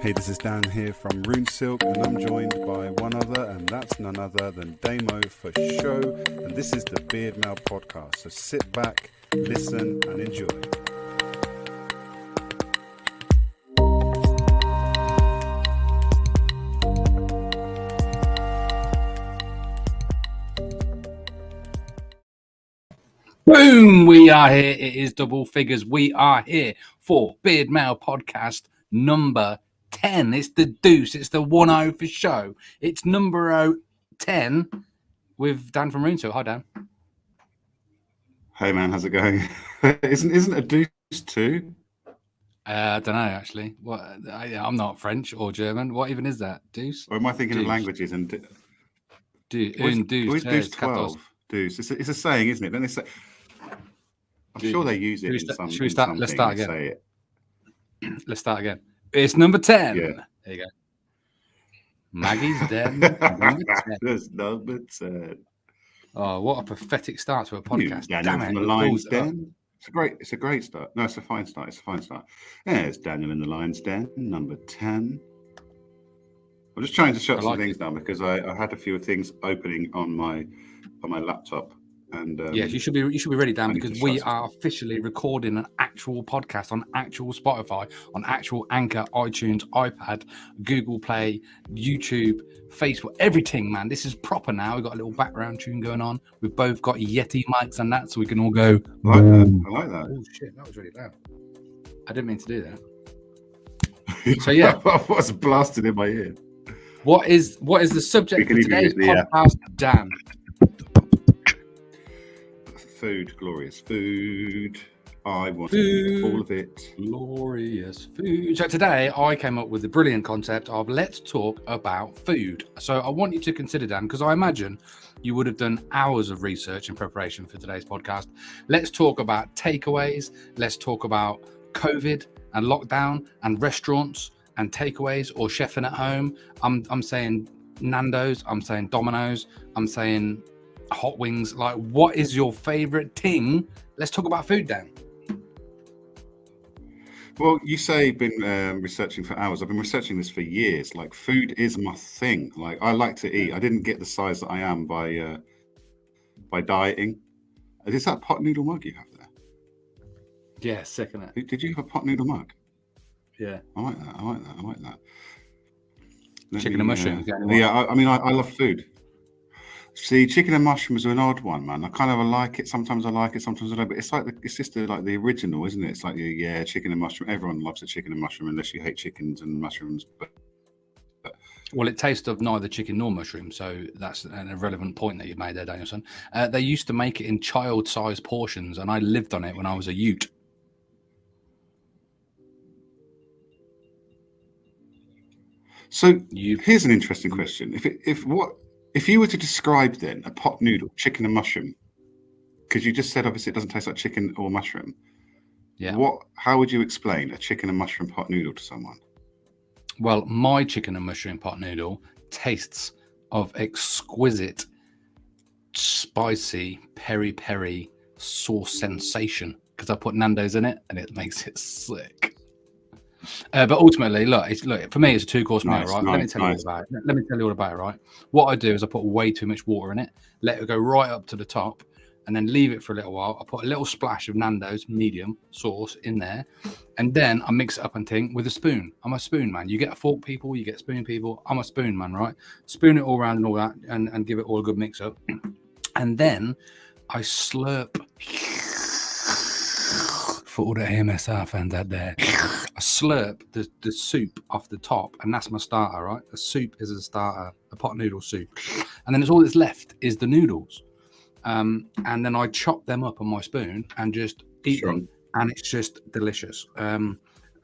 Hey, this is Dan here from Rune Silk, and I'm joined by one other, and that's none other than Damo for show. And this is the BeardMail podcast. So sit back, listen, and enjoy. Boom! We are here. It is double figures. We are here for BeardMail podcast number 10. It's the deuce. It's the 1-0 for show. It's number 10 with Dan from Rune Silk. Hi, Dan. Hey, man, how's it going? Isn't a deuce too? I don't know, actually. What? I'm not French or German. What even is that? Deuce? Or am I thinking deuce. of languages? And deuce, deuce 12. Deuce. It's a saying, isn't it? Then they say. I'm sure they use it in some. Should we start? Let's start again. Say it. Let's start again. It's number 10. Yeah. There you go. Maggie's Den. Number 10. There's number 10. Oh, what a pathetic start to a podcast. Daniel from the Lion's Den. It's a great start. No, it's a fine start. Yeah, it's Daniel in the Lion's Den, number 10. I'm just trying to shut some things down because I had a few things opening on my laptop. And yes, you should be ready, Dan, because we are officially recording an actual podcast on actual Spotify, on actual Anchor, iTunes, iPad, Google Play, YouTube, Facebook, everything, man. This is proper now. We've got a little background tune going on. We've both got Yeti mics and that, so we can all go. I like that. Oh shit, that was really loud. I didn't mean to do that. So yeah, what's blasted in my ear? What is the subject for today's podcast, Dan? Food, glorious food. I want to eat all of it. Glorious food. So today I came up with the brilliant concept of let's talk about food. So I want you to consider, Dan, because I imagine you would have done hours of research in preparation for today's podcast. Let's talk about takeaways. Let's talk about COVID and lockdown and restaurants and takeaways or chefing at home. I'm saying Nando's. I'm saying Domino's. I'm saying hot wings. Like, what is your favorite thing? Let's talk about food, Dan. Well, you say you've been researching for hours. I've been researching this for years. Like, food is my thing. Like, I like to eat. I didn't get the size that I am by dieting. Is that pot noodle mug you have there? Yeah, sick of it. Did you have a pot noodle mug? Yeah, I like that. Chicken and mushrooms. Yeah, I love food. See, chicken and mushrooms are an odd one, man. I kind of like it. Sometimes I like it, sometimes I don't. But it's like it's just the original, isn't it? It's like chicken and mushroom. Everyone loves a chicken and mushroom unless you hate chickens and mushrooms. But well, it tastes of neither chicken nor mushroom, so that's an irrelevant point that you made there, Danielson. They used to make it in child-sized portions, and I lived on it when I was a ute. So here's an interesting question: If you were to describe then a pot noodle, chicken and mushroom, because you just said obviously it doesn't taste like chicken or mushroom. Yeah. How would you explain a chicken and mushroom pot noodle to someone? Well, my chicken and mushroom pot noodle tastes of exquisite, spicy peri-peri sauce sensation because I put Nando's in it and it makes it sick. But ultimately, look, for me, it's a 2-course meal, right? Let me tell you all about it. Let me tell you all about it, right? What I do is I put way too much water in it, let it go right up to the top, and then leave it for a little while. I put a little splash of Nando's medium sauce in there, and then I mix it up and think with a spoon. I'm a spoon man. You get a fork people, you get spoon people. I'm a spoon man, right? Spoon it all around and all that, and give it all a good mix up. And then I slurp. For all the AMSR fans out there, I slurp the soup off the top, and that's my starter, right? The soup is a starter, a pot noodle soup. And then all that's left is the noodles. And then I chop them up on my spoon and just eat them, and it's just delicious.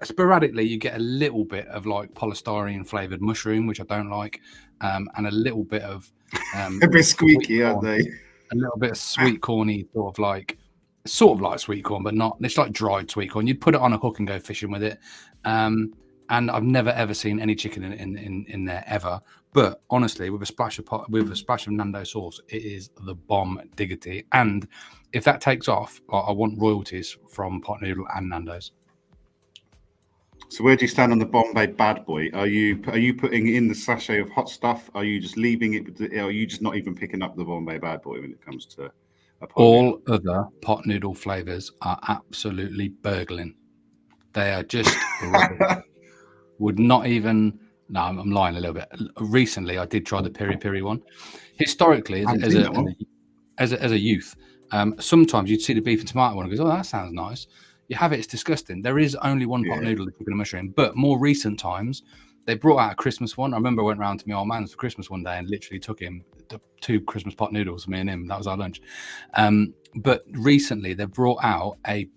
Sporadically, you get a little bit of like polystyrene flavored mushroom, which I don't like, and a little bit of... a bit squeaky, aren't they? A little bit of sweet corny, sort of like sweet corn, but not. It's like dried sweet corn. You'd put it on a hook and go fishing with it. And I've never ever seen any chicken in there ever. But honestly, with a splash of Nando sauce, it is the bomb diggity. And if that takes off, I want royalties from pot noodle and Nando's. So So where do you stand on the Bombay Bad Boy? Are you putting in the sachet of hot stuff? Are you just leaving it? Are you just not even picking up the Bombay Bad Boy when it comes to a pot All noodle? other pot noodle flavors are absolutely burgling. They are just would not even. No, I'm lying a little bit. Recently, I did try the peri peri one. Historically, as a youth, sometimes you'd see the beef and tomato one and goes, "Oh, that sounds nice." You have it; it's disgusting. There is only one pot noodle, the chicken and mushroom. But more recent times, they brought out a Christmas one. I remember I went round to my old man's for Christmas one day and literally took him the 2 Christmas pot noodles, me and him. That was our lunch. But recently, they brought out a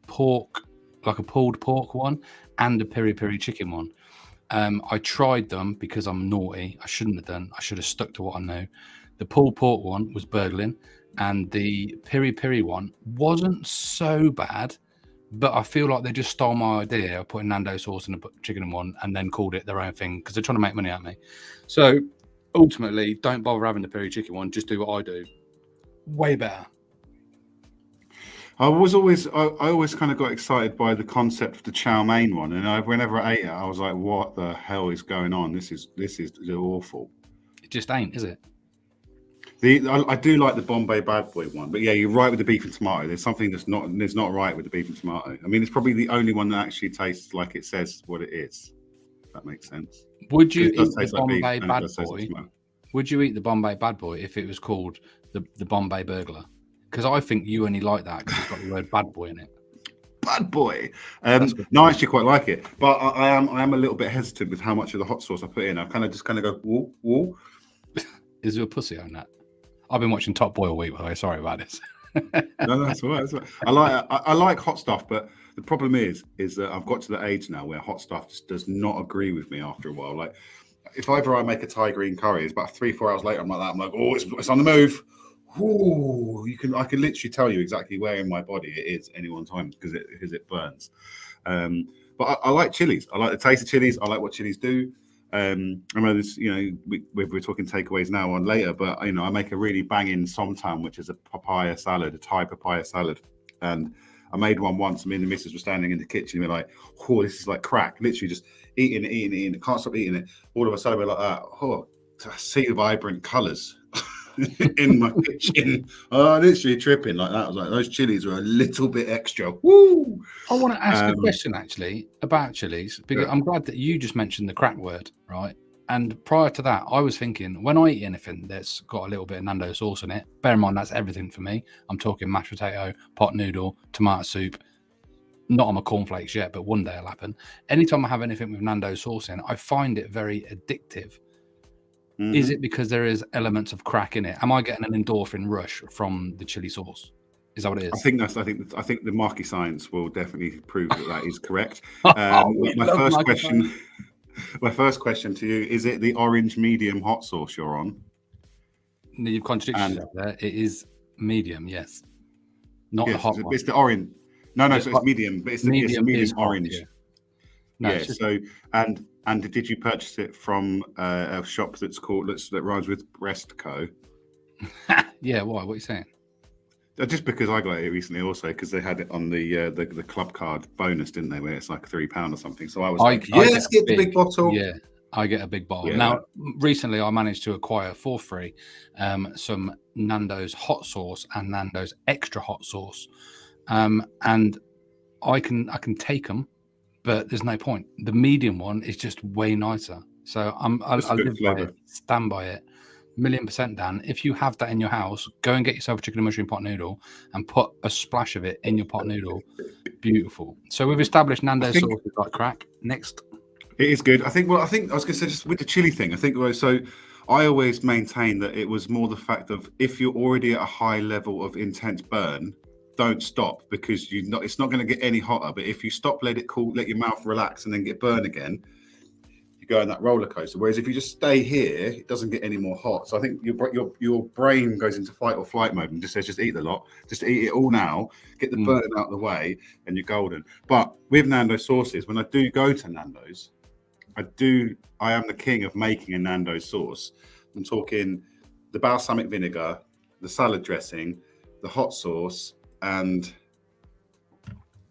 pork, like a pulled pork one, and a peri peri chicken one. I tried them because I'm naughty. I shouldn't have done. I should have stuck to what I know. The pulled pork one was burgling, and the peri peri one wasn't so bad, but I feel like they just stole my idea of putting Nando sauce in a chicken in one and then called it their own thing because they're trying to make money out of me. So ultimately, don't bother having the peri chicken one. Just do what I do. Way better. I always kind of got excited by the concept of the chow mein one, and whenever I ate it, I was like, "What the hell is going on? This is awful." It just ain't, is it? I do like the Bombay Bad Boy one, but yeah, you're right with the beef and tomato. There's something that's not right with the beef and tomato. I mean, it's probably the only one that actually tastes like it says what it is. If that makes sense. Would you eat the Bombay Bad Boy? Would you eat the Bombay Bad Boy if it was called the Bombay Burglar? Because I think you only like that because it's got the word bad boy in it. Bad boy. No, I actually quite like it, but I am a little bit hesitant with how much of the hot sauce I put in. I kind of go, whoa. Is there a pussy on that? I've been watching Top Boy all week, by the way. Sorry about this. No, that's all right. That's all right. I like hot stuff, but the problem is that I've got to the age now where hot stuff just does not agree with me after a while. Like, if ever I make a Thai green curry, it's about 3-4 hours later, I'm like, oh, it's on the move. Ooh, I can literally tell you exactly where in my body it is any one time because it burns. But I like chilies. I like the taste of chilies. I like what chilies do. I know this, we're talking takeaways now on later, but I make a really banging somtam, which is a papaya salad, a Thai papaya salad. And I made one once. Me and the missus were standing in the kitchen. We're like, oh, this is like crack. Literally just eating it. Can't stop eating it. All of a sudden we're like, oh, I see the vibrant colours in my kitchen. Oh, literally tripping like that. I was like, those chilies are a little bit extra. Woo! I want to ask a question actually about chilies because I'm glad that you just mentioned the crack word, right? And prior to that, I was thinking when I eat anything that's got a little bit of Nando sauce in it, bear in mind that's everything for me. I'm talking mashed potato, pot noodle, tomato soup. Not on my cornflakes yet, but one day it'll happen. Anytime I have anything with Nando sauce in, I find it very addictive. Mm-hmm. Is it because there is elements of crack in it? Am I getting an endorphin rush from the chili sauce? Is that what it is? I think the marquee science will definitely prove that is correct. My first question to you, is it the orange medium hot sauce you're on? No, you've contradicted yourself there. It is medium, yes. Not the hot one. It's the orange. No, so it's medium, but it's medium orange. Hot, yeah. No, so and did you purchase it from a shop that rhymes with Breast Co? Yeah, why? What are you saying? Just because I got it recently, also because they had it on the club card bonus, didn't they? Where it's like £3 or something. So I was let's get the big bottle. Yeah, I get a big bottle. Yeah. Now, recently I managed to acquire for free some Nando's hot sauce and Nando's extra hot sauce, and I can take them. But there's no point. The medium one is just way nicer. So I live by it, stand by it. 1,000,000%, Dan. If you have that in your house, go and get yourself a chicken and mushroom pot noodle and put a splash of it in your pot noodle. Beautiful. So we've established Nando's sauce is like crack. Next. It is good. I think I was going to say just with the chili thing. I always maintain that it was more the fact of if you're already at a high level of intense burn, don't stop because it's not going to get any hotter. But if you stop, let it cool, let your mouth relax, and then get burned again, you go on that roller coaster. Whereas if you just stay here, it doesn't get any more hot. So I think your brain goes into fight or flight mode and just says, just eat the lot, just eat it all now, get the burn out of the way, and you're golden. But with Nando's sauces, when I do go to Nando's, I am the king of making a Nando's sauce. I'm talking the balsamic vinegar, the salad dressing, the hot sauce, and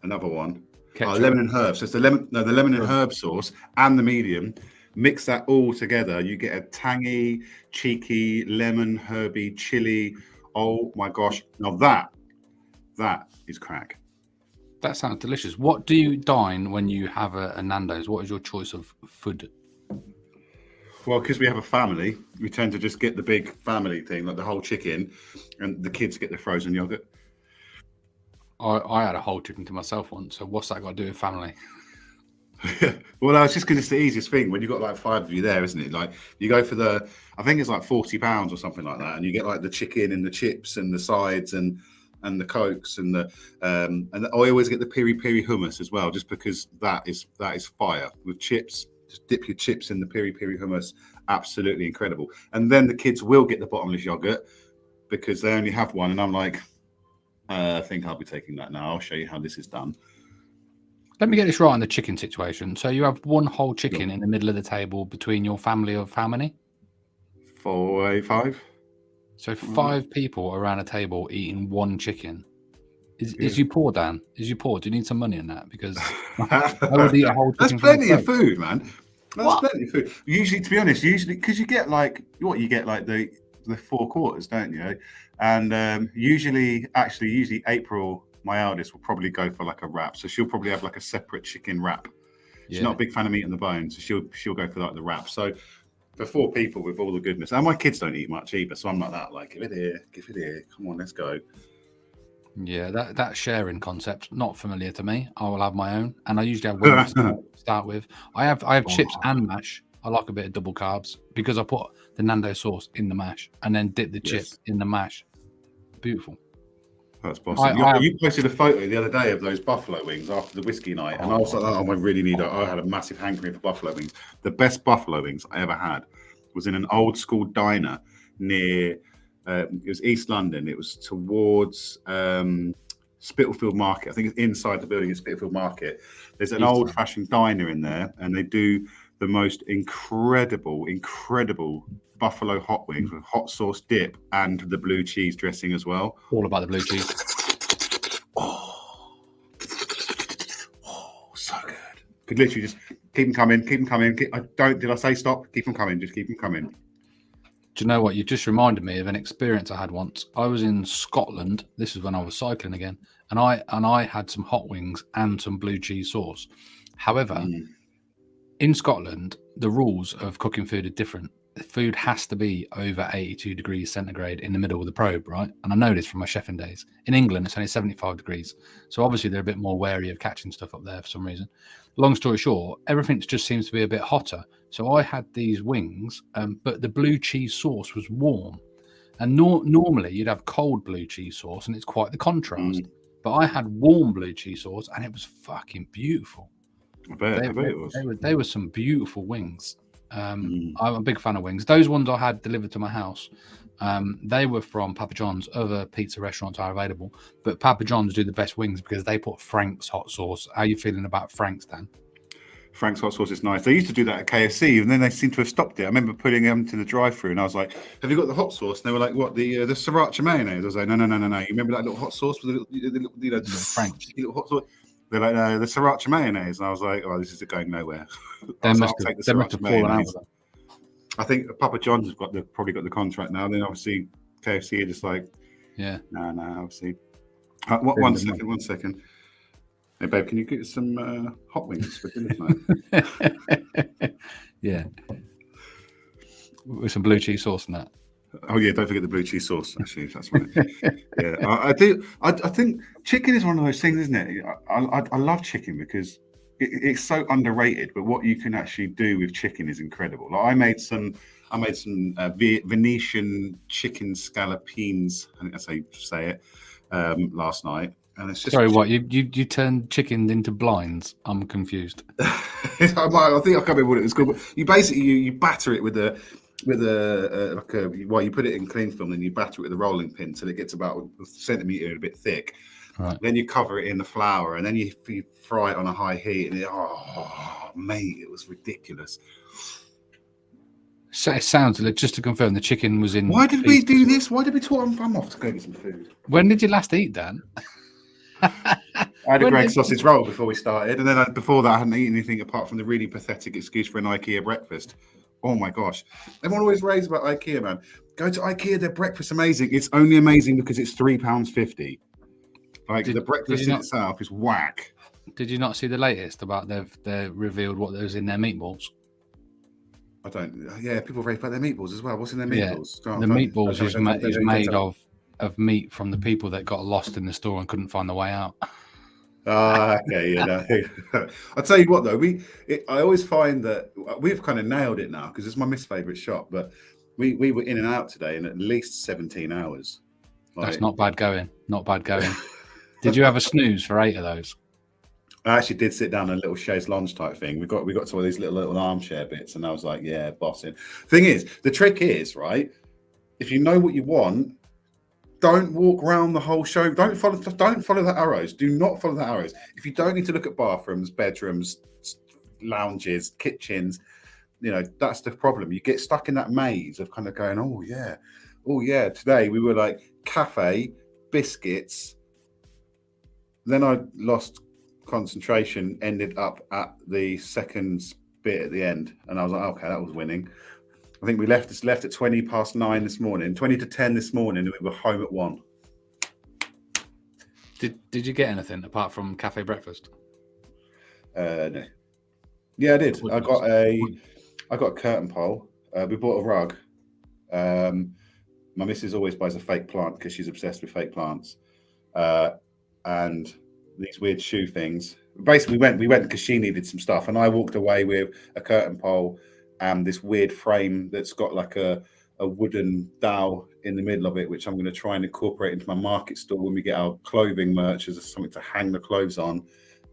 another one. Oh, lemon and herb. So it's the lemon and herb sauce and the medium. Mix that all together. You get a tangy, cheeky, lemon, herby, chili. Oh my gosh! Now that is crack. That sounds delicious. What do you dine when you have a Nando's? What is your choice of food? Well, because we have a family, we tend to just get the big family thing, like the whole chicken, and the kids get the frozen yogurt. I had a whole chicken to myself once. So what's that got to do with family? Well, no, it's just because it's the easiest thing when you've got like 5 of you there, isn't it? Like you go for I think it's like £40 or something like that, and you get like the chicken and the chips and the sides and the cokes and I always get the piri piri hummus as well, just because that is fire with chips. Just dip your chips in the piri piri hummus. Absolutely incredible. And then the kids will get the bottomless yogurt because they only have one, and I'm like, I think I'll be taking that now. I'll show you how this is done. Let me get this right on the chicken situation. So you have one whole chicken in the middle of the table between your family of how many? 5. So 5 people around a table eating one chicken. Is you poor, Dan? Is you poor? Do you need some money in that? Because I would eat a whole chicken. That's plenty of food, man. That's plenty of food. Usually, to be honest, because you get like the 4 quarters, don't you? And usually April, my eldest, will probably go for like a wrap. So she'll probably have like a separate chicken wrap. She's not a big fan of meat and the bones, so she'll go for like the wrap. So for 4 people with all the goodness, and my kids don't eat much either, so I'm like that. Like, give it here. Come on, let's go. Yeah, that sharing concept not familiar to me. I will have my own, and I usually have one to start with. I have chips and mash. I like a bit of double carbs because I put the Nando sauce in the mash and then dip the chip in the mash. Beautiful. That's awesome. You posted a photo the other day of those buffalo wings after the whiskey night, and I was like, oh, I really need it. I had a massive hankering for buffalo wings. The best buffalo wings I ever had was in an old school diner near. It was East London. It was towards Spitalfield Market. I think it's inside the building at Spitalfield Market. There's an old-fashioned diner in there, and they do the most incredible buffalo hot wings with hot sauce dip and the blue cheese dressing as well. All about the blue cheese. So good. Could literally just keep them coming. Did I say stop? Keep them coming. Just keep them coming. Do you know what? You just reminded me of an experience I had once. I was in Scotland. This is when I was cycling again, and I had some hot wings and some blue cheese sauce. However, in Scotland, the rules of cooking food are different. The food has to be over 82 degrees centigrade in the middle of the probe, right? And I know this from my chefing days. In England, it's only 75 degrees. So obviously they're a bit more wary of catching stuff up there for some reason. Long story short, everything just seems to be a bit hotter. So I had these wings, but the blue cheese sauce was warm. And normally you'd have cold blue cheese sauce and it's quite the contrast. But I had warm blue cheese sauce and it was fucking beautiful. I bet it was. They were some beautiful wings. I'm a big fan of wings. Those ones I had delivered to my house, they were from Papa John's. Other pizza restaurants are available, but Papa John's do the best wings because they put Frank's hot sauce. How are you feeling about Frank's, Dan? Frank's hot sauce is nice. They used to do that at KFC, and then they seem to have stopped it. I remember putting them to the drive-thru, and I was like, "Have you got the hot sauce?" And they were like, "What, the sriracha mayonnaise?" I was like, "No. You remember that little hot sauce with the Frank's little hot sauce?" They're like, "No, the sriracha mayonnaise," and I was like, "Oh, this is going nowhere." They must have fallen out with them. I think Papa John's have probably got the contract now. Then obviously KFC are just like, yeah, no, obviously. One second. Hey babe, can you get some hot wings for dinner tonight? Yeah, with some blue cheese sauce and that. Oh yeah, don't forget the blue cheese sauce. Actually, that's right. Yeah, I do. I think chicken is one of those things, isn't it? I love chicken because it's so underrated. But what you can actually do with chicken is incredible. Like I made some Venetian chicken scallopines. I think that's how you say it. Last night, and it's just. Sorry, what you turned chicken into blinds? I'm confused. I think I can't remember what it was called. But you basically you batter it with a you put it in cling film, then you batter it with a rolling pin till it gets about a centimetre and a bit thick. Right. Then you cover it in the flour, and then you fry it on a high heat, and mate, it was ridiculous. So it sounds like, just to confirm, the chicken was in. Why did we do this? Why did we talk? I'm off to go get some food. When did you last eat, Dan? I had a Greggs sausage roll before we started, and then before that, I hadn't eaten anything apart from the really pathetic excuse for an IKEA breakfast. Oh my gosh! Everyone always raves about IKEA, man. Go to IKEA; their breakfast's amazing. It's only amazing because it's £3.50. Like the breakfast in itself is whack. Did you not see the latest about they've revealed what was in their meatballs? I don't. Yeah, people rave about their meatballs as well. What's in their meatballs? Yeah, the meatballs is made of meat from the people that got lost in the store and couldn't find the way out. Okay, you know. I'll tell you what though, I always find that we've kind of nailed it now because it's my favourite shop. But we were in and out today in at least 17 hours. That's not bad going. Not bad going. Did you have a snooze for 8 of those? I actually did sit down in a little chaise lounge type thing. We got to one of these little armchair bits, and I was like, yeah, bossing. Thing is, the trick is, right, if you know what you want, don't walk around the whole show. Don't follow the arrows. Do not follow the arrows. If you don't need to look at bathrooms, bedrooms, lounges, kitchens, you know, that's the problem. You get stuck in that maze of kind of going, oh yeah. Today we were like cafe, biscuits. Then I lost concentration, ended up at the second bit at the end, and I was like, okay, that was winning. I think we left at 20 past 9 this morning, 20 to 10 this morning, and we were home at 1. Did you get anything apart from cafe breakfast? No. Yeah, I did. I got a curtain pole. We bought a rug. My missus always buys a fake plant because she's obsessed with fake plants. And these weird shoe things. Basically, we went because she needed some stuff, and I walked away with a curtain pole and this weird frame that's got like a wooden dowel in the middle of it, which I'm going to try and incorporate into my market store when we get our clothing merch as something to hang the clothes on.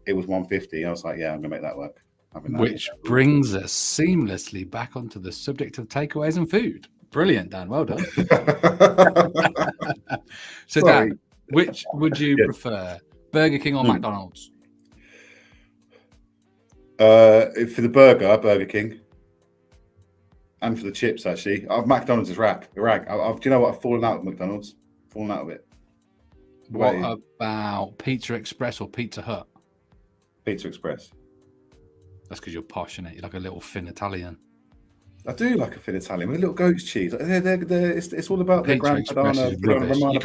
It was $150. I was like, yeah, I'm going to make that work. Which brings us seamlessly back onto the subject of takeaways and food. Brilliant, Dan. Well done. So, sorry. Dan, which would you prefer, Burger King or McDonald's? For the Burger King. And for the chips, actually. McDonald's is rag. Do you know what? I've fallen out of McDonald's. Fallen out of it. What about Pizza Express or Pizza Hut? Pizza Express. That's because you're posh, innit? You're like a little thin Italian. I do like a thin Italian with a little goat's cheese. It's all about the Grand Padano. You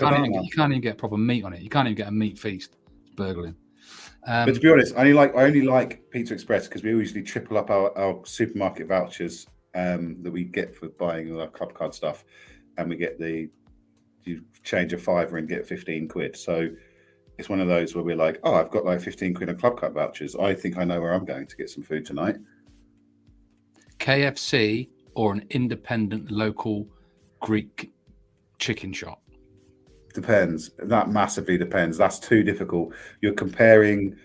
can't even get proper meat on it. You can't even get a meat feast. It's burgling. But to be honest, I only like Pizza Express because we usually triple up our supermarket vouchers that we get for buying all our club card stuff, and we get you change a £5 and get 15 quid. So it's one of those where we're like, oh, I've got like 15 quid on club card vouchers. I think I know where I'm going to get some food tonight. KFC or an independent local Greek chicken shop? Depends. That massively depends. That's too difficult. You're comparing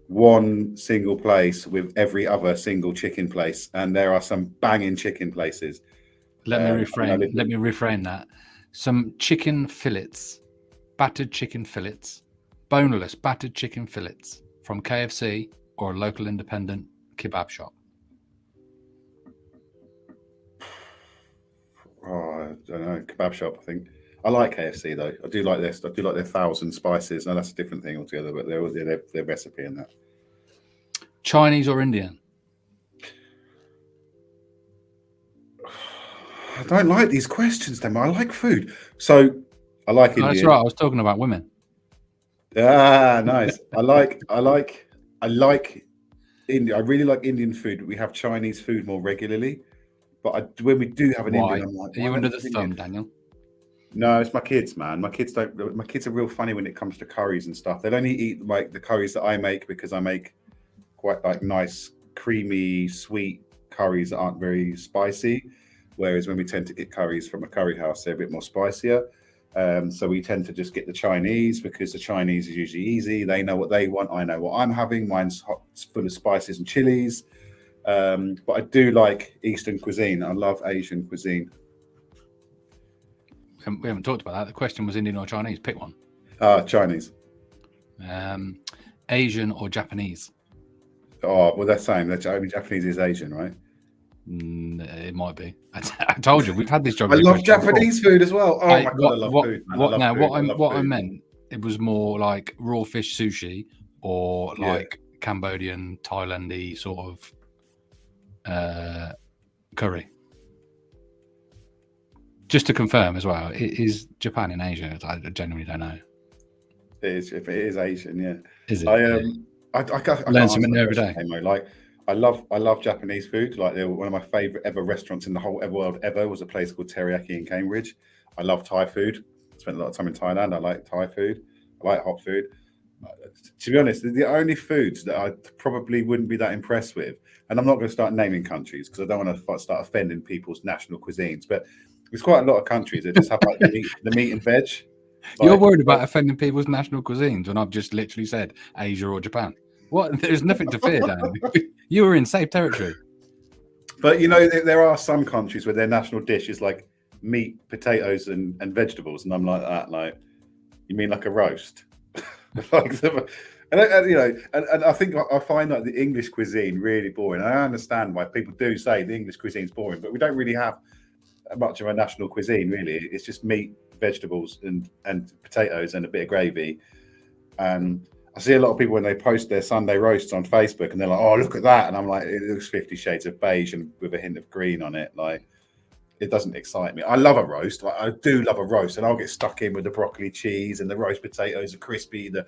one single place with every other single chicken place, and there are some banging chicken places. Let me reframe that. Some chicken fillets, battered chicken fillets, boneless battered chicken fillets from KFC or a local independent kebab shop. Oh, I don't know. Kebab shop, I think. I like KFC though. I do like this. I do like their 1,000 spices. No, that's a different thing altogether. But their recipe in that. Chinese or Indian? I don't like these questions, then. I like food, so I like Indian. That's right. I was talking about women. Ah, nice. I like India. I really like Indian food. We have Chinese food more regularly, but when we do have an Indian, I'm like, are you under the thumb, Daniel? No, it's my kids, man. My kids are real funny when it comes to curries and stuff. They'll only eat like the curries that I make because I make quite like nice, creamy, sweet curries that aren't very spicy. Whereas when we tend to get curries from a curry house, they're a bit more spicier. So we tend to just get the Chinese because the Chinese is usually easy. They know what they want. I know what I'm having. Mine's hot, full of spices and chilies. But I do like Eastern cuisine. I love Asian cuisine. We haven't talked about that. The question was Indian or Chinese. Pick one. Chinese. Asian or Japanese? Oh, well, they're saying that Japanese is Asian, right? It might be. I told you we've had this job. I love Japanese food as well. Oh my god, I love food. What I meant it was more like raw fish sushi or like Cambodian, Thailandy sort of curry. Just to confirm as well, is Japan in Asia? I genuinely don't know. It is. If it is Asian, yeah. Is it? I learn something new every day. Like I love Japanese food. Like one of my favorite ever restaurants in the whole world ever was a place called Teriyaki in Cambridge. I love Thai food. Spent a lot of time in Thailand. I like Thai food. I like hot food. To be honest, the only foods that I probably wouldn't be that impressed with, and I'm not going to start naming countries because I don't want to start offending people's national cuisines, but there's quite a lot of countries that just have like the meat and veg. Like, you're worried about offending people's national cuisines when I've just literally said Asia or Japan. What? There's nothing to fear, Dan. You were in safe territory. But you know, there are some countries where their national dish is like meat, potatoes, and vegetables, and I'm like that. Like, you mean like a roast? Like, and I think I find like the English cuisine really boring. I understand why people do say the English cuisine is boring, but we don't really have much of a national cuisine, really. It's just meat, vegetables, and potatoes, and a bit of gravy. And I see a lot of people when they post their Sunday roasts on Facebook, and they're like, "Oh, look at that!" And I'm like, "It looks 50 Shades of beige and with a hint of green on it." Like, it doesn't excite me. I love a roast. Like, I do love a roast, and I'll get stuck in with the broccoli cheese, and the roast potatoes are crispy. The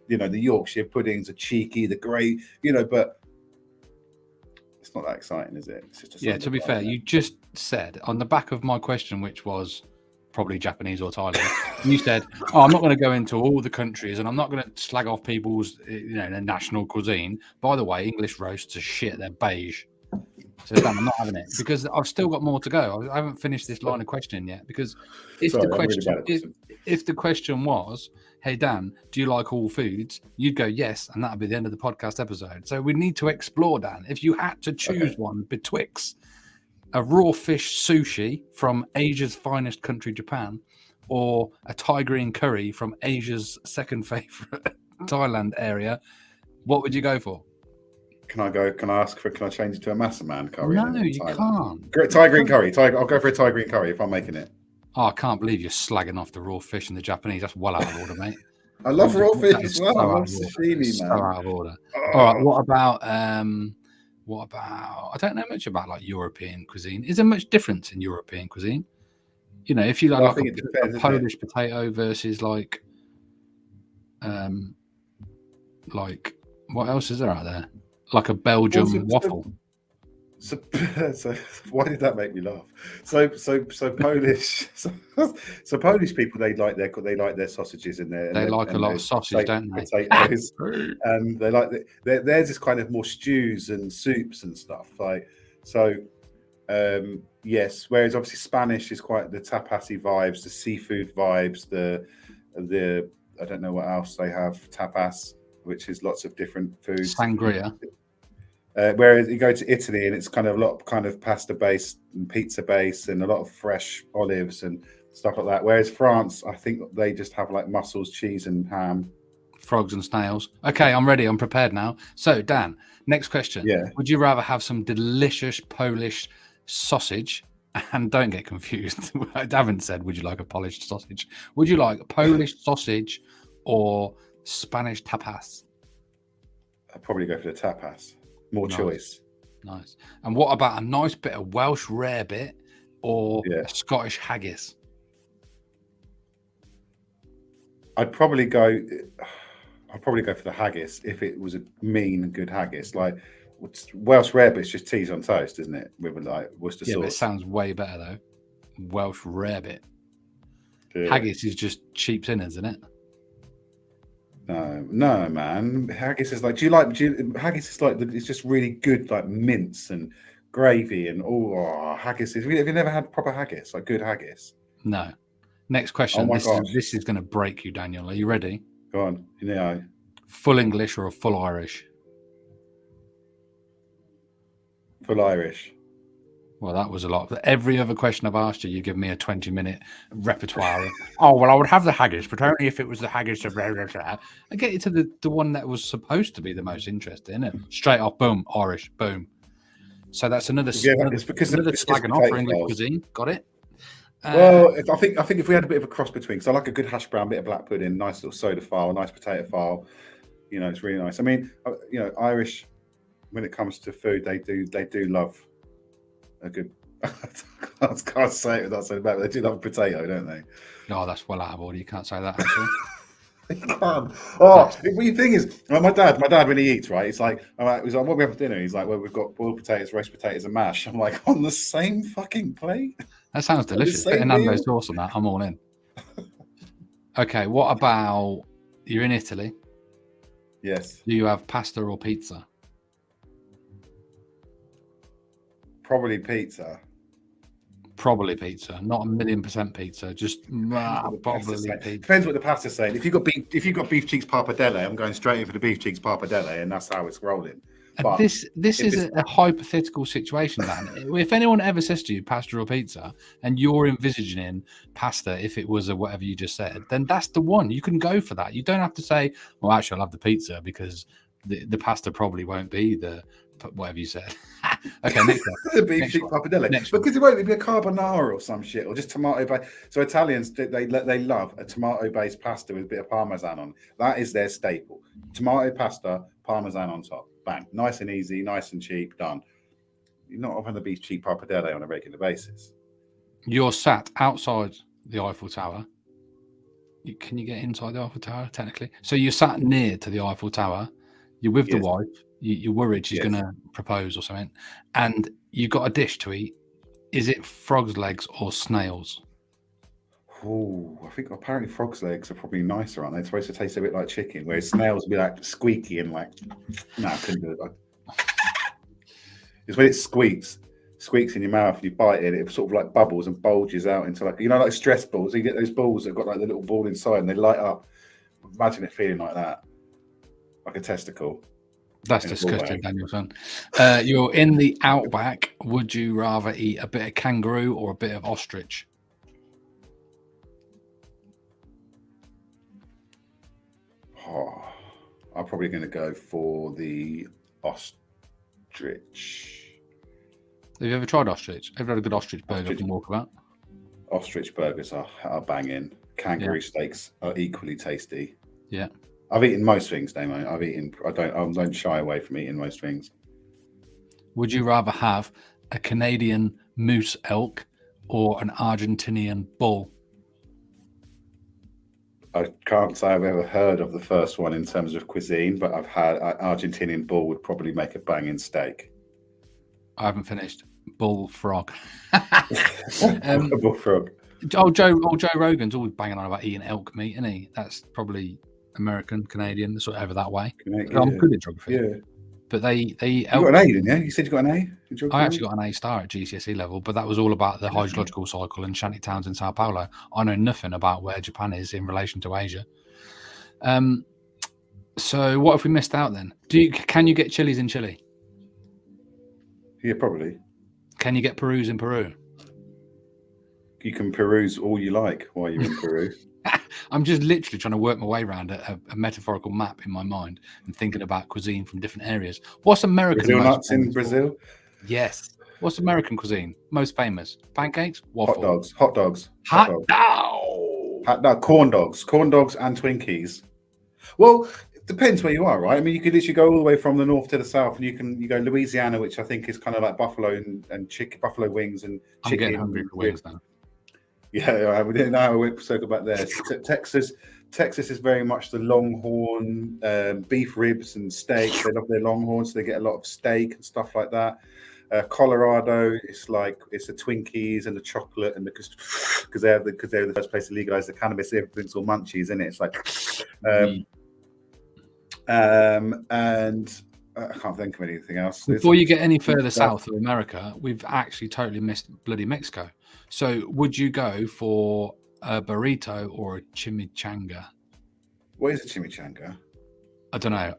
Yorkshire puddings are cheeky. The grey, but it's not that exciting, is it? It's just to be fair, you just said on the back of my question, which was probably Japanese or Thailand, you said, "Oh, I'm not going to go into all the countries, and I'm not going to slag off people's, their national cuisine. By the way, English roasts are shit. They're beige." So Dan, I'm not having it because I've still got more to go. I haven't finished this line of questioning yet. Because if the question was, "Hey Dan, do you like all foods?" you'd go yes, and that'd be the end of the podcast episode. So we need to explore, Dan. If you had to choose one betwixt a raw fish sushi from Asia's finest country, Japan, or a Thai green curry from Asia's second favorite, Thailand area, what would you go for? Can I change it to a Massaman curry? No, you can't. Thai green curry. I'll go for a Thai green curry if I'm making it. Oh, I can't believe you're slagging off the raw fish and the Japanese. That's well out of order, mate. I love raw fish as well. I love sashimi, man. So out of order. All right, what about I don't know much about like European cuisine. Is there much difference in European cuisine? If you like, a Polish potato versus like what else is there out there? Like a Belgium waffle. So why did that make me laugh? So Polish. So Polish people, they like their sausages in there. They like a lot of sausage, don't they? Potatoes, and they like theirs is kind of more stews and soups and stuff. Like so, yes. Whereas obviously Spanish is quite the tapasy vibes, the seafood vibes, the I don't know what else they have. Tapas, which is lots of different foods. Sangria. Whereas you go to Italy and it's kind of a lot of pasta based and pizza based and a lot of fresh olives and stuff like that. Whereas France, I think they just have like mussels, cheese and ham. Frogs and snails. Okay, I'm ready. I'm prepared now. So Dan, next question. Yeah. Would you rather have some delicious Polish sausage? And don't get confused. I haven't said, would you like a polished sausage? Would you like Polish sausage or Spanish tapas? I'd probably go for the tapas. More choice. Nice. And what about a nice bit of Welsh rarebit or a Scottish haggis? I'd probably go for the haggis if it was a mean good haggis. Like Welsh rarebit's just cheese on toast, isn't it? With like Worcester sauce. Yeah, but it sounds way better though. Welsh rarebit. Yeah. Haggis is just cheap sinners, isn't it? No, man. Haggis is like. Haggis is like. It's just really good, like mince and gravy and haggis is. Have you never had proper haggis, like good haggis? No. Next question. Oh my gosh. This is going to break you, Daniel. Are you ready? Go on. Full English or a full Irish? Full Irish. Well, that was a lot. Every other question I've asked you, you give me a 20-minute repertoire. I would have the haggis, but only if it was the haggis of I get you to the one that was supposed to be the most interesting, isn't it? Straight off, boom, Irish, boom. So that's another slagging off for English cuisine. Got it? Well, I think if we had a bit of a cross between, because I like a good hash brown, bit of black pudding, nice little soda file, nice potato file. You know, it's really nice. I mean, you know, Irish, when it comes to food, they do love a good. I can't say it without saying it, but they do love a potato, don't they? No, that's well out of order. You can't say that. Actually. You can't. Oh, the thing is, my dad, when he eats, right, it's like, he's like, what we have for dinner? He's like, well, we've got boiled potatoes, roast potatoes, and mash. I'm like, on the same fucking plate. That sounds delicious. Bit of Nando sauce on that. I'm all in. Okay, what about you're in Italy? Yes. Do you have pasta or pizza? Probably pizza. Probably pizza, not 1,000,000% pizza. Just probably pizza. Depends what the pasta's saying. If you've got beef cheeks pappardelle, I'm going straight in for the beef cheeks pappardelle, and that's how it's rolling. But this is a hypothetical situation, Dan. If anyone ever says to you pasta or pizza, and you're envisaging pasta, if it was a whatever you just said, then that's the one. You can go for that. You don't have to say, well, actually, I'll have the pizza because the pasta probably won't be the whatever you said. Okay, next one. The beef cheek pappardelle. Because it won't be a carbonara or some shit, or just tomato based. So Italians, they love a tomato based pasta with a bit of parmesan on. That is their staple. Tomato pasta, parmesan on top. Bang. Nice and easy, nice and cheap, done. You're not having the beef cheek pappardelle on a regular basis. You're sat outside the Eiffel Tower. Can you get inside the Eiffel Tower, technically? So you're sat near to the Eiffel Tower. You're with the wife. You're worried she's going to propose or something. And you've got a dish to eat. Is it frog's legs or snails? Oh, I think apparently frog's legs are probably nicer, aren't they? It's supposed to taste a bit like chicken, whereas snails will be like squeaky and like, no, I couldn't do it. It's when it squeaks in your mouth and you bite it, it sort of like bubbles and bulges out into like, you know, like stress balls. You get those balls that have got like the little ball inside and they light up. Imagine it feeling like that, like a testicle. That's disgusting, Danielson. You're in the outback. Would you rather eat a bit of kangaroo or a bit of ostrich? Oh, I'm probably going to go for the ostrich. Have you ever tried ostrich? Have you had a good ostrich burger from Walkabout? Ostrich burgers are banging. Kangaroo steaks are equally tasty. Yeah. I've eaten most things, Damo. I don't shy away from eating most things. Would you rather have a Canadian moose elk or an Argentinian bull? I can't say I've ever heard of the first one in terms of cuisine, but I've had Argentinian bull would probably make a banging steak. I haven't finished. Bullfrog. Bullfrog. Joe Rogan's always banging on about eating elk meat, isn't he? That's probably American, Canadian, sort of over that way. I'm good at geography. Yeah. But they eat elk. You got an A, didn't you? You said you got an A? I actually got an A star at GCSE level, but that was all about the hydrological cycle and shanty towns in Sao Paulo. I know nothing about where Japan is in relation to Asia. So what have we missed out then? Can you get chilies in Chile? Yeah, probably. Can you get Perus in Peru? You can peruse all you like while you're in Peru. I'm just literally trying to work my way around a metaphorical map in my mind and thinking about cuisine from different areas. What's American? Brazil nuts in Brazil? Yes. What's American cuisine? Most famous? Pancakes? Waffle? Hot dogs. Corn dogs and Twinkies. Well, it depends where you are, right? I mean, you could literally go all the way from the north to the south, and you go Louisiana, which I think is kind of like buffalo and chicken, buffalo wings and chicken. I'm getting hungry for wings now. Yeah, we didn't know we circle back there. Texas is very much the Longhorn beef ribs and steak. They love their Longhorns, so they get a lot of steak and stuff like that. Colorado, it's the Twinkies and the chocolate and because they're the first place to legalize the cannabis. Everything's all munchies, isn't it? It's like, and I can't think of anything else. Before you get any further south of America, we've actually totally missed bloody Mexico. So would you go for a burrito or a chimichanga? What is a chimichanga? I don't know.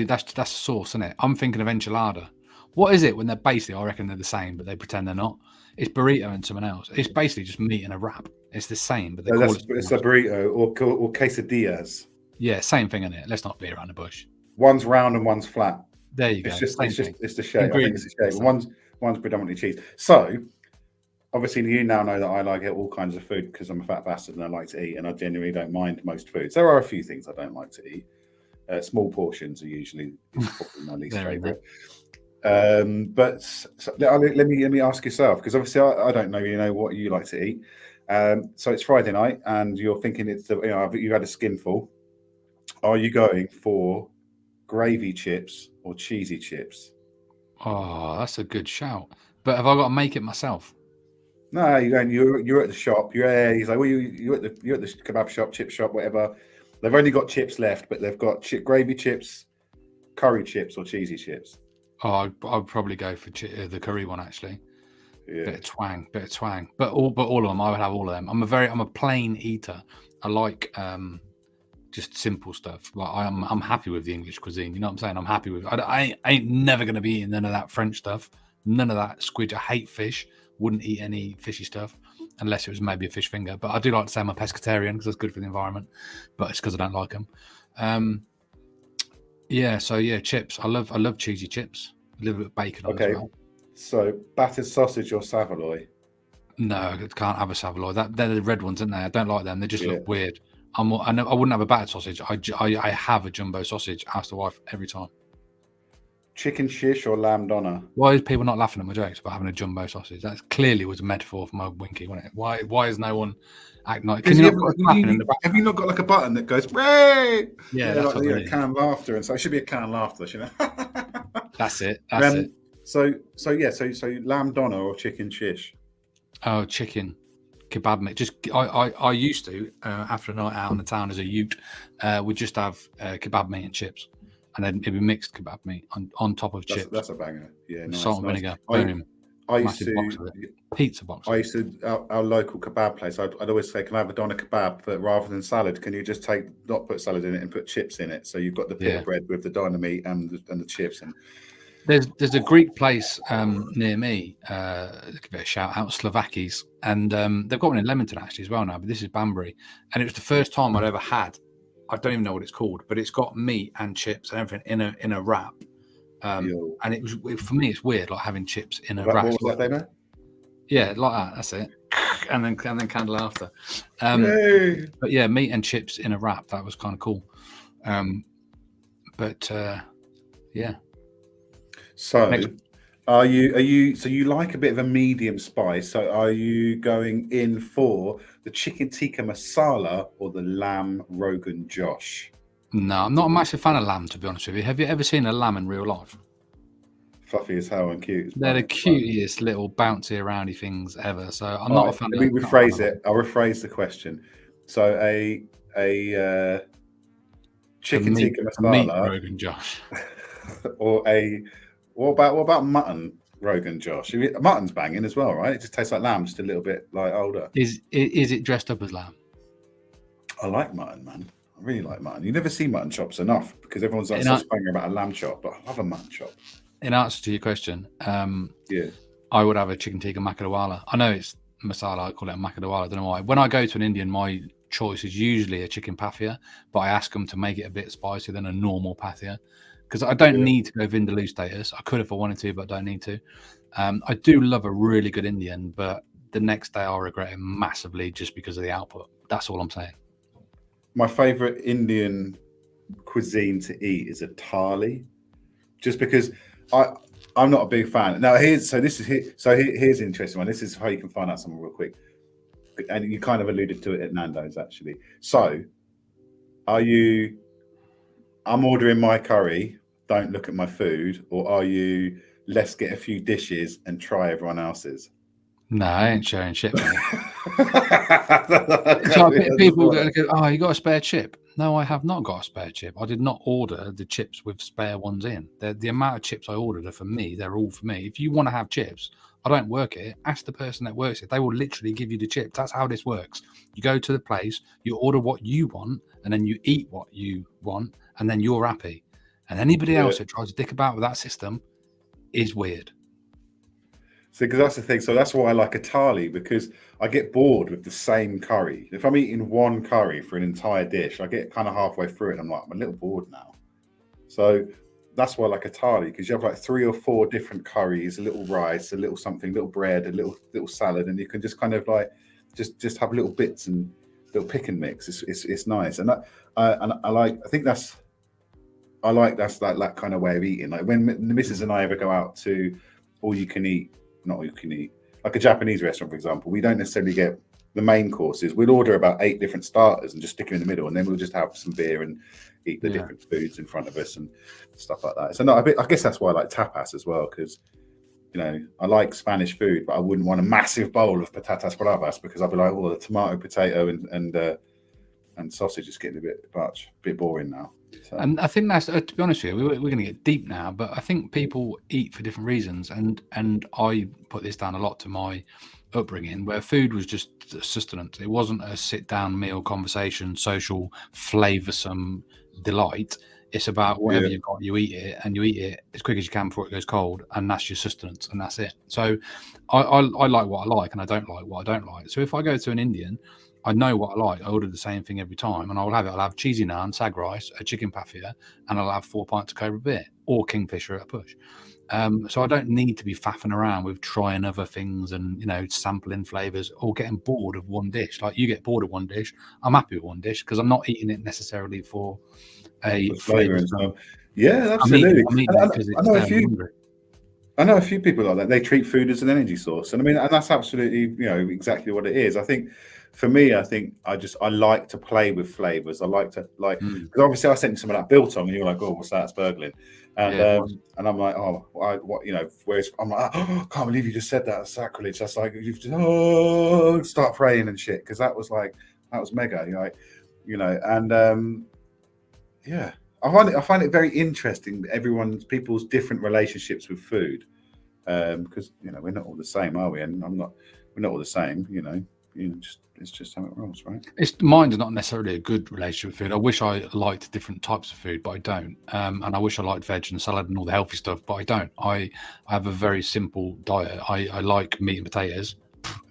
That's a sauce, isn't it? I'm thinking of enchilada. What is it when they're basically, I reckon they're the same, but they pretend they're not. It's burrito and something else. It's basically just meat in a wrap. It's the same, but it's a burrito or quesadillas. Yeah, same thing, isn't it? Let's not beat around the bush. One's round and one's flat. There you go. It's the shape. I think it's the shape. One's predominantly cheese. So obviously you now know that I like all kinds of food because I'm a fat bastard and I like to eat, and I genuinely don't mind most foods. There are a few things I don't like to eat. Small portions are usually is probably my least favorite. But let me ask yourself, because obviously I don't know, what you like to eat. So it's Friday night, and you're thinking you've had a skinful. Are you going for gravy chips or cheesy chips? Oh, that's a good shout. But have I got to make it myself? No, you're at the shop. He's like, well, you're at the kebab shop, chip shop, whatever. They've only got chips left, but they've got gravy chips, curry chips, or cheesy chips. Oh, I'd probably go for the curry one actually. Yeah. Bit of twang. But all of them, I would have all of them. I'm a plain eater. I like just simple stuff. Like I'm happy with the English cuisine. You know what I'm saying? I'm happy with. I ain't never gonna be eating none of that French stuff. None of that squid. I hate fish. Wouldn't eat any fishy stuff unless it was maybe a fish finger. But I do like to say I'm a pescatarian because it's good for the environment. But it's because I don't like them. Chips. I love cheesy chips. A little bit of bacon on as well. So battered sausage or Savoy? No, I can't have a Savoy. They're the red ones, aren't they? I don't like them. They just look weird. I wouldn't have a battered sausage. I have a jumbo sausage. Ask the wife every time. Chicken shish or lamb doner? Why is people not laughing at my jokes about having a jumbo sausage? That clearly was a metaphor for my winky, wasn't it? Why is no one acting like? Have you not got like a button that goes, "Way"? Yeah, that's like canned laughter, and so it should be a canned laughter, you know. That's it. That's it. So lamb doner or chicken shish? Oh, chicken kebab meat. Just I used to after a night out in the town as a ute, we'd just have kebab meat and chips, and then it'd be mixed kebab meat on top of chips. That's a banger. Yeah, nice, salt and vinegar. I used to pizza box. I used to our local kebab place. I'd always say, "Can I have a doner kebab? But rather than salad, can you just not put salad in it and put chips in it? So you've got the pita bread with the doner meat and the chips." And there's a Greek place near me. Give it a shout out, Slovaki's, and they've got one in Leamington actually as well now. But this is Banbury, and it was the first time I'd ever had. I don't even know what it's called, but it's got meat and chips and everything in a wrap. And it was for me, it's weird like having chips in a wrap. What was that, Damo? Yeah, like that. That's it. And then candle after. But yeah, meat and chips in a wrap. That was kind of cool. Yeah. So, are you? So you like a bit of a medium spice? So are you going in for the chicken tikka masala or the lamb Rogan Josh? No, I'm not a massive fan of lamb, to be honest with you. Have you ever seen a lamb in real life? Fluffy as hell and cute. They're the cutest little bouncy aroundy things ever. So I'm not a fan. Let me rephrase it. I'll rephrase the question. So a chicken tikka masala, Rogan Josh, or what about mutton Rogan Josh? Mutton's banging as well, right? It just tastes like lamb, just a little bit like older. Is it dressed up as lamb? I like mutton, man. I really like mutton. You never see mutton chops enough because everyone's like so banging about a lamb chop, but I love a mutton chop. In answer to your question, I would have a chicken tikka makadawala. I know it's masala, I call it a makadawala. I don't know why. When I go to an Indian, my choice is usually a chicken pathia, but I ask them to make it a bit spicier than a normal pathia because I don't need to go vindaloo status. I could if I wanted to, but I don't need to. I do love a really good Indian, but the next day I'll regret it massively just because of the output. That's all I'm saying. My favorite Indian cuisine to eat is a thali, just because I'm not a big fan. Now here's an interesting one. This is how you can find out something real quick, and you kind of alluded to it at Nando's actually. So, I'm ordering my curry, don't look at my food, or are you let's get a few dishes and try everyone else's? No, I ain't sharing shit. People go, "Oh, you got a spare chip?" No, I have not got a spare chip. I did not order the chips with spare ones in. The amount of chips I ordered are for me. They're all for me. If you want to have chips, I don't work it. Ask the person that works it. They will literally give you the chips. That's how this works. You go to the place, you order what you want, and then you eat what you want, and then you're happy. And anybody else that tries to dick about with that system is weird. So, because that's the thing. So that's why I like a thali, because I get bored with the same curry. If I'm eating one curry for an entire dish, I get kind of halfway through it and I'm like, I'm a little bored now. So that's why I like a thali, because you have like 3 or 4 different curries, a little rice, a little something, little bread, a little salad, and you can just kind of like just have little bits and little pick and mix. It's nice, and I like. I think that's that kind of way of eating. Like when the missus and I ever go out to all you can eat, not all you can eat, like a Japanese restaurant, for example, we don't necessarily get the main courses. We'll order about 8 different starters and just stick them in the middle, and then we'll just have some beer and eat the different foods in front of us and stuff like that. So no, I guess that's why I like tapas as well, because I like Spanish food, but I wouldn't want a massive bowl of patatas bravas, because I'd be like, oh, the tomato, potato, and sausage is getting a bit boring now. So. And I think that's, to be honest with you, we're going to get deep now, but I think people eat for different reasons, and I put this down a lot to my upbringing, where food was just sustenance. It wasn't a sit-down meal, conversation, social, flavoursome delight. It's about whatever you've got, you eat it, and you eat it as quick as you can before it goes cold, and that's your sustenance, and that's it. So I like what I like, and I don't like what I don't like. So if I go to an Indian, I know what I like. I order the same thing every time, and I'll have cheesy naan, sag rice, a chicken paffia, and I'll have 4 pints of Cobra beer or Kingfisher at a push. So I don't need to be faffing around with trying other things and sampling flavors or getting bored of one dish. Like you get bored of one dish, I'm happy with one dish because I'm not eating it necessarily for a flavor and stuff. Yeah, absolutely. I know a few people like that. They treat food as an energy source, and I mean, and that's absolutely exactly what it is. I think for me, I like to play with flavors. I like to because obviously I sent you some of that biltong, and you're like, oh, what's that? It's burgling. And and I'm like, oh, what whereas I'm like, oh, I can't believe you just said that. That's sacrilege. That's like you've just start praying and shit, because that was mega, and yeah. I find it very interesting, people's different relationships with food, because we're not all the same, are we? And we're not all the same, it's just how it rolls, right? Mine's not necessarily a good relationship with food. I wish I liked different types of food, but I don't. And I wish I liked veg and salad and all the healthy stuff, but I don't. I have a very simple diet. I like meat and potatoes,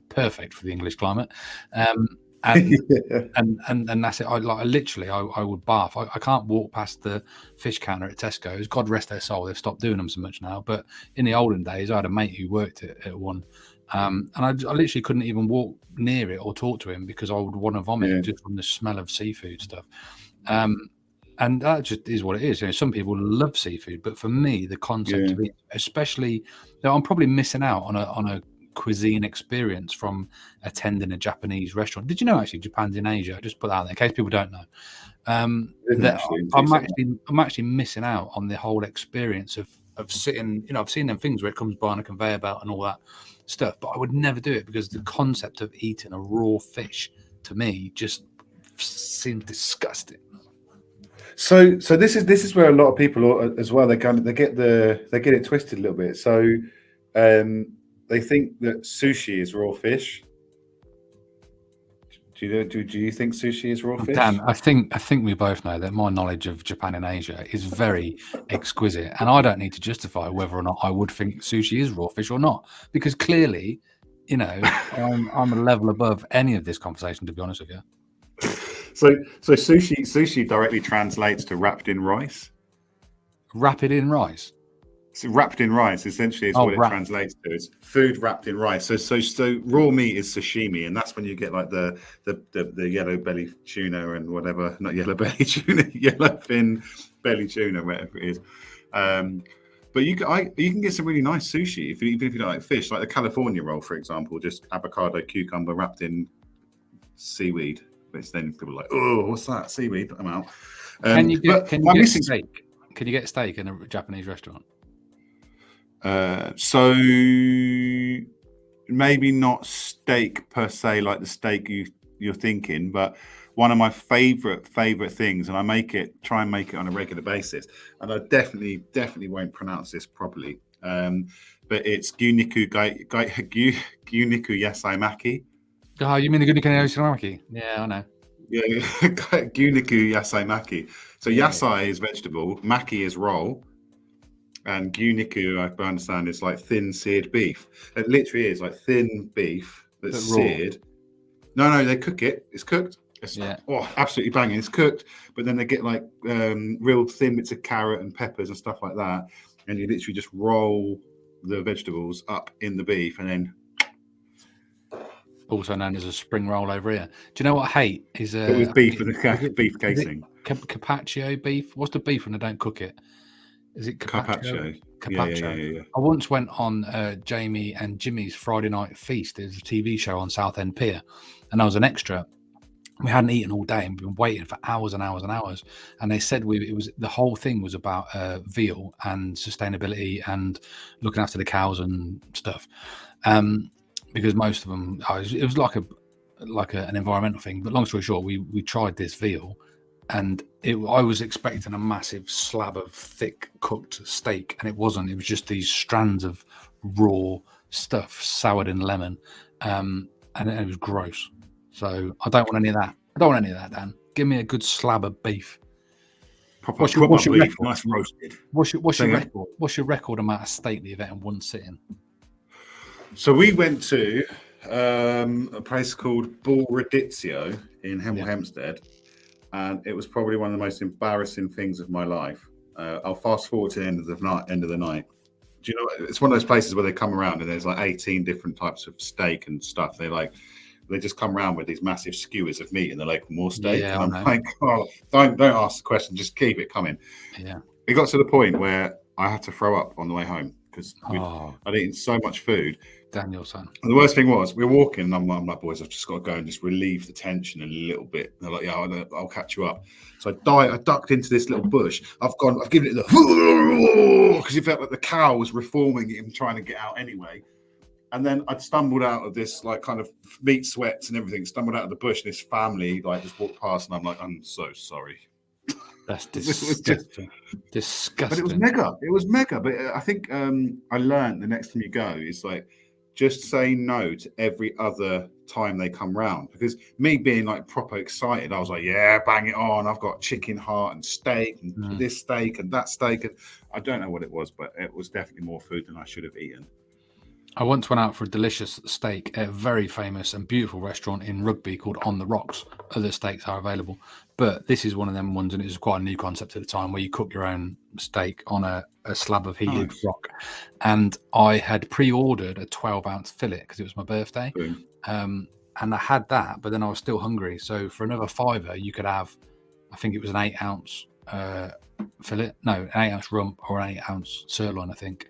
perfect for the English climate. And that's it. I would bath. I can't walk past the fish counter at Tesco's. God rest their soul, they've stopped doing them so much now. But in the olden days, I had a mate who worked at one, and I literally couldn't even walk near it or talk to him because I would want to vomit just from the smell of seafood stuff. And that just is what it is. Some people love seafood, but for me, the concept of it, especially, I'm probably missing out on a cuisine experience from attending a Japanese restaurant. Did you know actually Japan's in Asia? Just put that out there in case people don't know. I'm actually missing out on the whole experience of sitting. I've seen them things where it comes by on a conveyor belt and all that stuff, but I would never do it because the concept of eating a raw fish to me just seems disgusting. So this is where a lot of people as well, they get it twisted a little bit. So they think that sushi is raw fish. Do you think sushi is raw fish? Dan, I think we both know that my knowledge of Japan and Asia is very exquisite, and I don't need to justify whether or not I would think sushi is raw fish or not, because clearly, I'm a level above any of this conversation, to be honest with you. So sushi directly translates to wrapped in rice. Wrap it in rice. So wrapped in rice essentially is what it translates to. It's food wrapped in rice. So raw meat is sashimi, and that's when you get like the yellow belly tuna and whatever, not yellow belly tuna, yellow fin belly tuna, whatever it is. But you can get some really nice sushi even if you don't like fish, like the California roll, for example, just avocado, cucumber wrapped in seaweed. Which then people are like, oh, what's that? Seaweed? I'm out. Can you get steak? Can you get steak in a Japanese restaurant? So maybe not steak per se, like the steak you're thinking, but one of my favorite things, and I try and make it on a regular basis, and I definitely won't pronounce this properly, but it's gyuniku yasai maki. Oh, you mean the gyuniku yasai maki? Yeah, I know. Yeah, gyuniku yasai maki. So yasai is vegetable, maki is roll, and gyuniku, I understand, is like thin seared beef. It literally is like thin beef that's seared. No, they cook it. It's cooked, Absolutely banging. It's cooked, but then they get like real thin bits of carrot and peppers and stuff like that, and you literally just roll the vegetables up in the beef, and then also known as a spring roll over here. Do you know what I hate is but with beef with the beef casing. Carpaccio beef. What's the beef when they don't cook it? Is it carpaccio? Carpaccio. Yeah. I once went on Jamie and Jimmy's Friday Night Feast. There's a TV show on Southend Pier, and I was an extra. We hadn't eaten all day and been waiting for hours and hours and hours. And they said the whole thing was about veal and sustainability and looking after the cows and stuff. Because most of them, it was like an environmental thing. But long story short, we tried this veal, and I was expecting a massive slab of thick cooked steak, and it wasn't. It was just these strands of raw stuff soured in lemon, and it was gross. So I don't want any of that. Dan. Give me a good slab of beef. What's your beef? Record? Nice roasted. What's your record? What's your record amount of steak that you've had in one sitting? So we went to a place called Bull Radizio in Hemel Hempstead, and it was probably one of the most embarrassing things of my life. I'll fast forward to the end of the night. Do you know? It's one of those places where they come around and there's like 18 different types of steak and stuff. They just come around with these massive skewers of meat and they're like, more steak. Yeah, and I'm like, oh, don't ask the question, just keep it coming. Yeah. It got to the point where I had to throw up on the way home because I'd eaten so much food. Danielson. And the worst thing was, we were walking and I'm like, boys, I've just got to go and just relieve the tension a little bit. And they're like, yeah, I'll catch you up. So I ducked into this little bush. I've given it the, because it felt like the cow was reforming it and trying to get out anyway. And then I'd stumbled out of this like kind of meat sweats and everything, stumbled out of the bush, and this family like just walked past and I'm like, I'm so sorry. That's disgusting. Disgusting. But it was mega. But I think I learned the next time you go is like, just say no to every other time they come round. Because me being like proper excited, I was like, yeah, bang it on. I've got chicken heart and steak and this steak and that steak. And I don't know what it was, but it was definitely more food than I should have eaten. I once went out for a delicious steak at a very famous and beautiful restaurant in Rugby called On the Rocks. Other steaks are available, but this is one of them ones, and it was quite a new concept at the time, where you cook your own steak on a slab of heated rock. And I had pre-ordered a 12-ounce fillet because it was my birthday, and I had that, but then I was still hungry. So for another £5, you could have, I think it was an 8-ounce fillet, no, an 8-ounce rump or an 8-ounce sirloin, I think.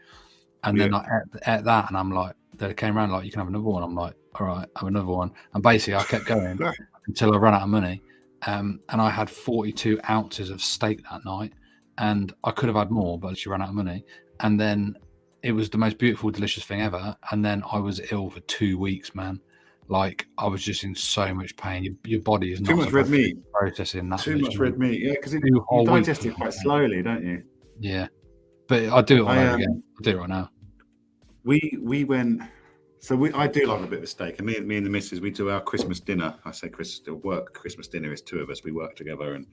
And then I ate that, and I'm like, they came around like, you can have another one. I'm like, all right, have another one. And basically, I kept going until I ran out of money. And I had 42 ounces of steak that night, and I could have had more, but she ran out of money. And then it was the most beautiful, delicious thing ever. And then I was ill for 2 weeks, man. Like, I was just in so much pain. Your body is not too much red meat processing that. Too much red meat, yeah, because you digest it quite slowly, don't you? Yeah. But I do it all over again. I do it right now. We went. So I do like a bit of steak, and me and the missus, we do our Christmas dinner. I say Christmas dinner is two of us. We work together, and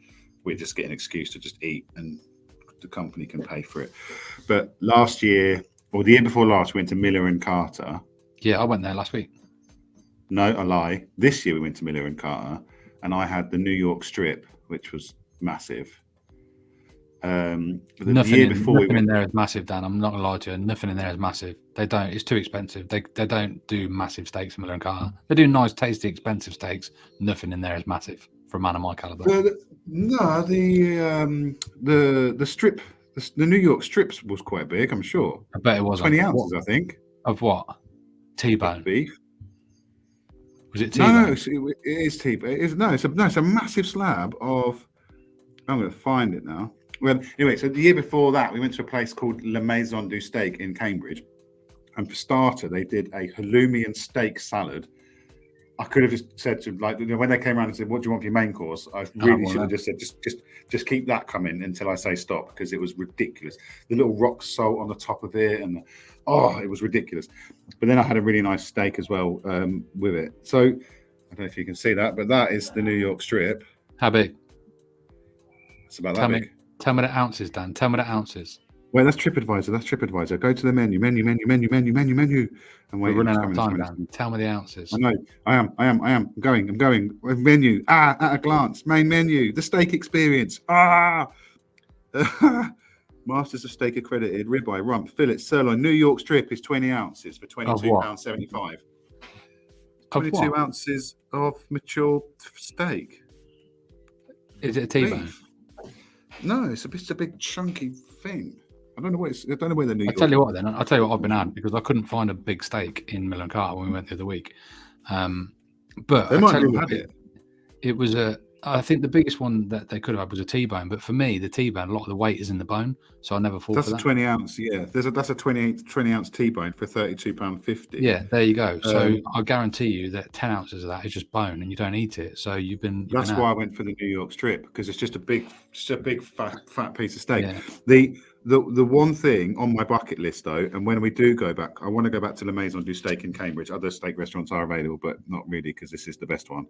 we just get an excuse to just eat, and the company can pay for it. But last year, or the year before last, we went to Miller and Carter. Yeah, I went there last week. No, I lie. This year we went to Miller and Carter, and I had the New York strip, which was massive. Nothing in there is massive, Dan. I'm not gonna lie to you. Nothing in there is massive. They don't. It's too expensive. They don't do massive steaks in Miller and Carter. They do nice, tasty, expensive steaks. Nothing in there is massive for a man of my caliber. The strip, the New York strips was quite big. I'm sure. I bet it was 20 ounces. I think of what? T-bone beef. Was it T-bone? No, it is T-bone. It's a massive slab of. I'm going to find it now. Well, anyway, so the year before that, we went to a place called La Maison du Steak in Cambridge. And for starter, they did a halloumi and steak salad. I could have just said to like, when they came around and said, what do you want for your main course? I really should have just said, just keep that coming until I say stop, because it was ridiculous. The little rock salt on the top of it. And it was ridiculous. But then I had a really nice steak as well with it. So I don't know if you can see that, but that is the New York strip. How big? It's about that big. Tell me the ounces, Dan. Tell me the ounces. Wait, that's TripAdvisor. Go to the menu. And We're wait, running it's out of coming, time, it's Dan. coming. Tell me the ounces. I know. I am. I'm going. Menu. At a glance. Main menu. The steak experience. Masters of Steak accredited. Ribeye, rump, fillet, sirloin, New York strip is 20 ounces for £22.75. 22 ounces of mature steak. Is it a T-bone? No, it's a big chunky thing. I don't know where the New York. I'll tell you what then. I'll tell you what I've been at, because I couldn't find a big steak in Mill and Carter when we went the other week. But they might have had it. It was I think the biggest one that they could have had was a T-bone. But for me, the T-bone, a lot of the weight is in the bone, so I never fall for that. That's a 20 ounce. Yeah, that's a 20 ounce T-bone for £32.50. Yeah, there you go. So I guarantee you that 10 ounces of that is just bone, and you don't eat it. So That's why I went for the New York strip, because it's just a big fat piece of steak. Yeah. The one thing on my bucket list though, and when we do go back, I want to go back to La Maison du Steak in Cambridge. Other steak restaurants are available, but not really, because this is the best one.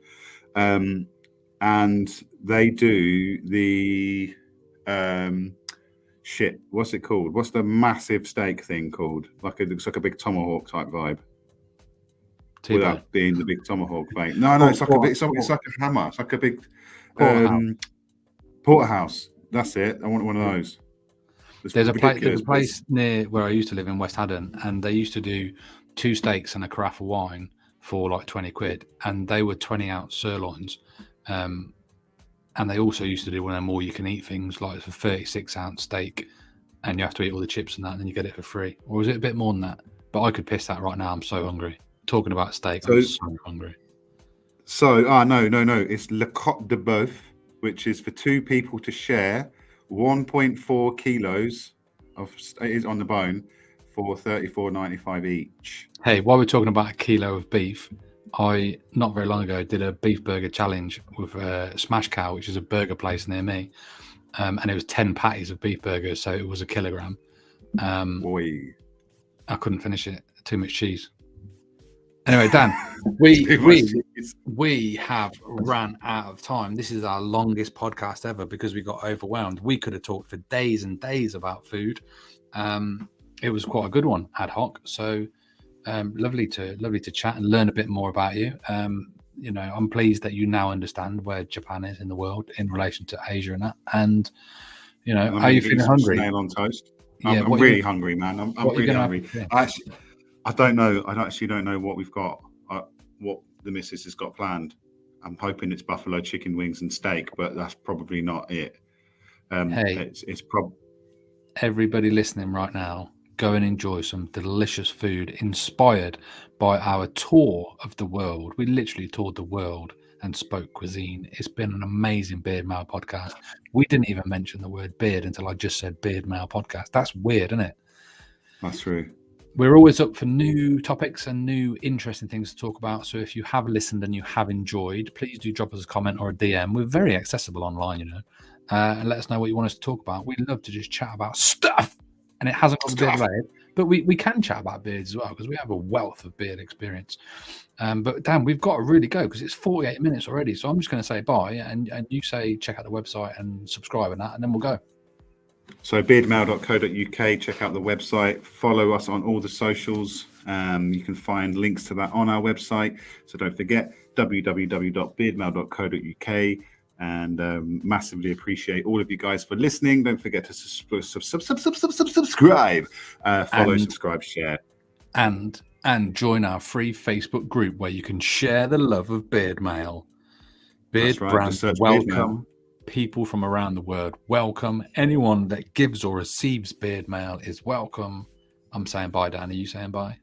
And they do the what's it called? What's the massive steak thing called? It looks like a big tomahawk type vibe. T-bone. Without being the big tomahawk thing. No, it's like it's like a hammer. It's like a big porterhouse. That's it. I want one of those. There's a place near where I used to live in West Haddon, and they used to do 2 steaks and a carafe of wine for like 20 quid, and they were 20 ounce sirloins. And they also used to do one of them all you can eat things, like a 36 ounce steak, and you have to eat all the chips and that, and then you get it for free. Or was it a bit more than that? But I could piss that right now. I'm so hungry. Talking about steak, I'm so hungry. So, no. It's Le Côte de Boeuf, which is for 2 people to share 1.4 kilos is on the bone for $34.95 each. Hey, while we're talking about a kilo of beef, I not very long ago did a beef burger challenge with Smash Cow, which is a burger place near me, and it was 10 patties of beef burgers, so it was a kilogram. Boy, I couldn't finish it. Too much cheese. Anyway, Dan, we have ran out of time. This is our longest podcast ever because we got overwhelmed. We could have talked for days and days about food. It was quite a good one, ad hoc. So lovely to chat and learn a bit more about you. I'm pleased that you now understand where Japan is in the world in relation to Asia and that. And are you feeling hungry? Nail on toast. I'm really hungry, man. I'm really hungry. I don't know. I actually don't know what we've got. What the missus has got planned. I'm hoping it's buffalo chicken wings and steak, but that's probably not it. It's everybody listening right now, go and enjoy some delicious food inspired by our tour of the world. We literally toured the world and spoke cuisine. It's been an amazing BeardMail podcast. We didn't even mention the word beard until I just said BeardMail podcast. That's weird, isn't it? That's true. We're always up for new topics and new interesting things to talk about. So if you have listened and you have enjoyed, please do drop us a comment or a DM. We're very accessible online, and let us know what you want us to talk about. We'd love to just chat about stuff. And it hasn't got to be beard related, but we can chat about beards as well because we have a wealth of beard experience. But Dan, we've got to really go because it's 48 minutes already. So I'm just going to say bye, and you say check out the website and subscribe and that, and then we'll go. So beardmail.co.uk, check out the website, follow us on all the socials. You can find links to that on our website. So don't forget www.beardmail.co.uk. And massively appreciate all of you guys for listening. Don't forget to subscribe, follow, subscribe, share, and join our free Facebook group where you can share the love of BeardMail. Beard brands welcome people from around the world. Welcome anyone that gives or receives BeardMail is welcome. I'm saying bye, Dan. Are you saying bye?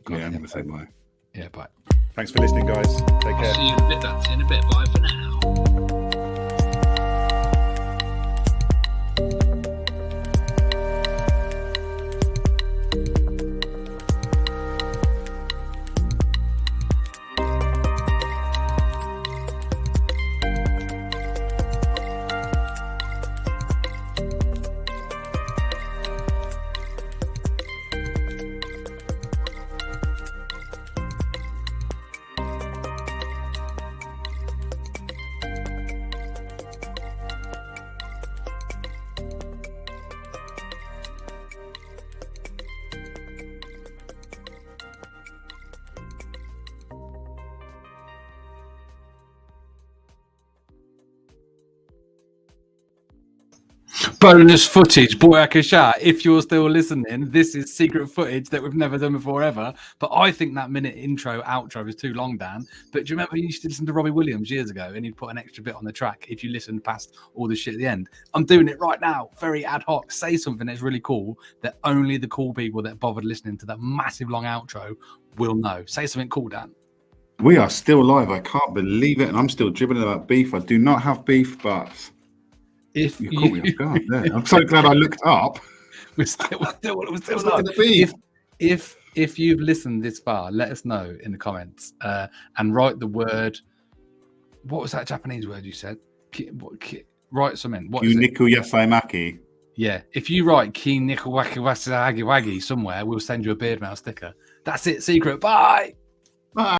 Yeah, I'm going to say bye. Yeah, bye. Thanks for listening, guys. Take care. I'll see you in a bit, Dan. See you in a bit. Bye for now. Bonus footage, Boyakasha. If you're still listening, this is secret footage that we've never done before ever. But I think that minute intro, outro is too long, Dan. But do you remember you used to listen to Robbie Williams years ago and he'd put an extra bit on the track if you listened past all the shit at the end? I'm doing it right now, very ad hoc. Say something that's really cool that only the cool people that bothered listening to that massive long outro will know. Say something cool, Dan. We are still live. I can't believe it. And I'm still dribbling about beef. I do not have beef, but if you caught me off guard there. I'm so glad I looked up. We're still looking at beef. If you've listened this far, let us know in the comments and write the word. What was that Japanese word you said? Write something. What is it? Kuniku yasaimaki. Yeah. If you write ki niku waki wasi wagi somewhere, we'll send you a BeardMail sticker. That's it. Secret. Bye. Bye.